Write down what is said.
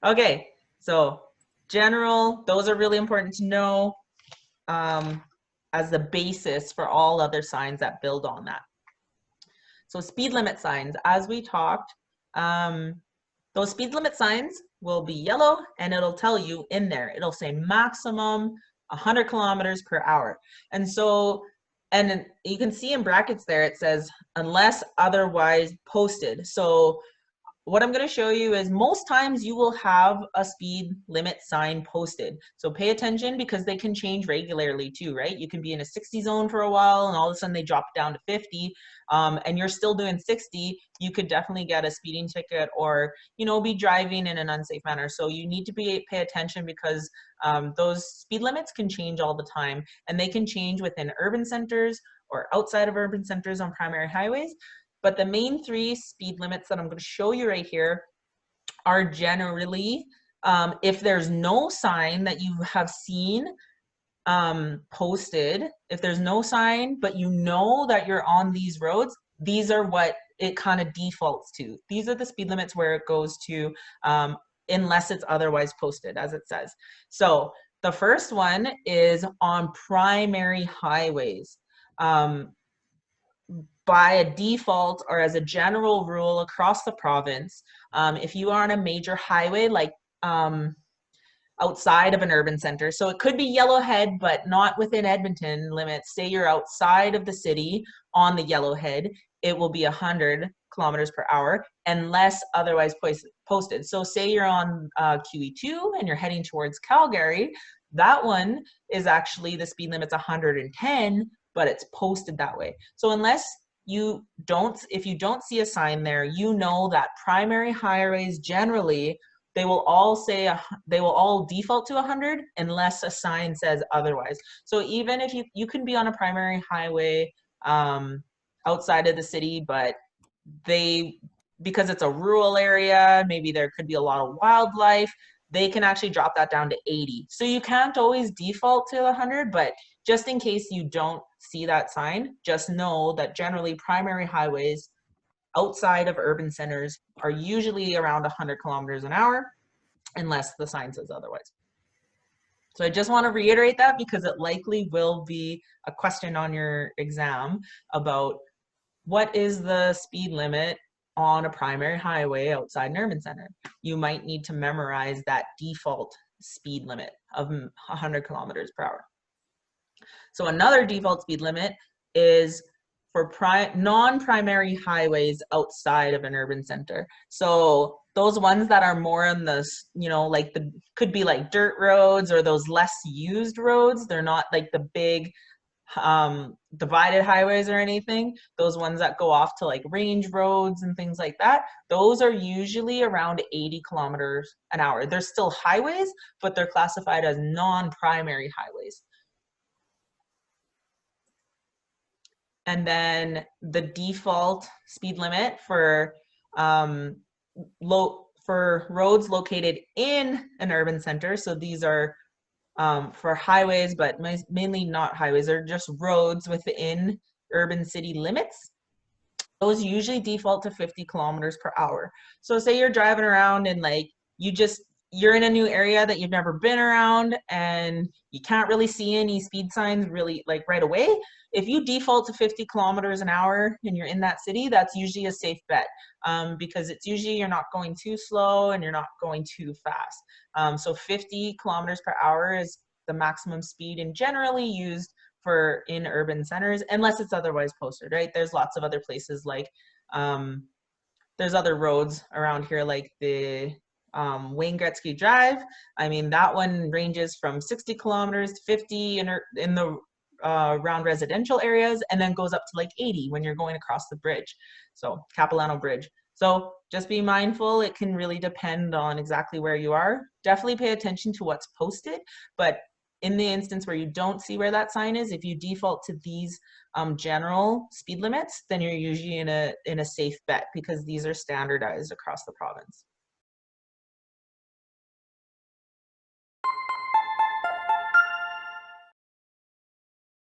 Okay, so general, those are really important to know as the basis for all other signs that build on that. So speed limit signs, as we talked, those speed limit signs will be yellow and it'll tell you in there, it'll say maximum 100 kilometers per hour. And so, and you can see in brackets there, it says unless otherwise posted. So what I'm going to show you is most times you will have a speed limit sign posted. So pay attention because they can change regularly too, right? You can be in a 60 zone for a while and all of a sudden they drop down to 50 and you're still doing 60. You could definitely get a speeding ticket or, you know, be driving in an unsafe manner. So you need to pay attention because those speed limits can change all the time and they can change within urban centers or outside of urban centers on primary highways. But the main three speed limits that I'm going to show you right here are generally, if there's no sign that you have seen posted, if there's no sign, but you know that you're on these roads, these are what it kind of defaults to. These are the speed limits where it goes to unless it's otherwise posted, as it says. So the first one is on primary highways. By a default or as a general rule across the province, if you are on a major highway like outside of an urban center, so it could be Yellowhead but not within Edmonton limits, say you're outside of the city on the Yellowhead, it will be 100 kilometers per hour unless otherwise posted. So say you're on QE2 and you're heading towards Calgary, that one is actually the speed limit's 110, but it's posted that way. So unless you don't, if you don't see a sign there, you know that primary highways generally, they will all say, they will all default to 100 unless a sign says otherwise. So even if you can be on a primary highway outside of the city, but because it's a rural area, maybe there could be a lot of wildlife, they can actually drop that down to 80. So you can't always default to 100, but just in case you don't see that sign, just know that generally primary highways outside of urban centers are usually around 100 kilometers an hour, unless the sign says otherwise. So I just want to reiterate that because it likely will be a question on your exam about what is the speed limit on a primary highway outside an urban center. You might need to memorize that default speed limit of 100 kilometers per hour. So another default speed limit is for non-primary highways outside of an urban center. So those ones that are more on the, you know, like could be like dirt roads or those less used roads. They're not like the big divided highways or anything. Those ones that go off to like range roads and things like that, those are usually around 80 kilometers an hour. They're still highways, but they're classified as non-primary highways. And then the default speed limit for roads located in an urban center. So these are for highways, but mainly not highways. They're just roads within urban city limits. Those usually default to 50 kilometers per hour. So say you're driving around and like you're in a new area that you've never been around and you can't really see any speed signs really like right away. If you default to 50 kilometers an hour and you're in that city, that's usually a safe bet because it's usually you're not going too slow and you're not going too fast. So 50 kilometers per hour is the maximum speed and generally used for in urban centers, unless it's otherwise posted, right? There's lots of other places like, there's other roads around here like the Wayne Gretzky Drive. I mean, that one ranges from 60 kilometers to 50 in the around residential areas, and then goes up to like 80 when you're going across the bridge. So Capilano Bridge. So just be mindful. It can really depend on exactly where you are. Definitely pay attention to what's posted, but in the instance where you don't see where that sign is, if you default to these general speed limits, then you're usually in a safe bet because these are standardized across the province.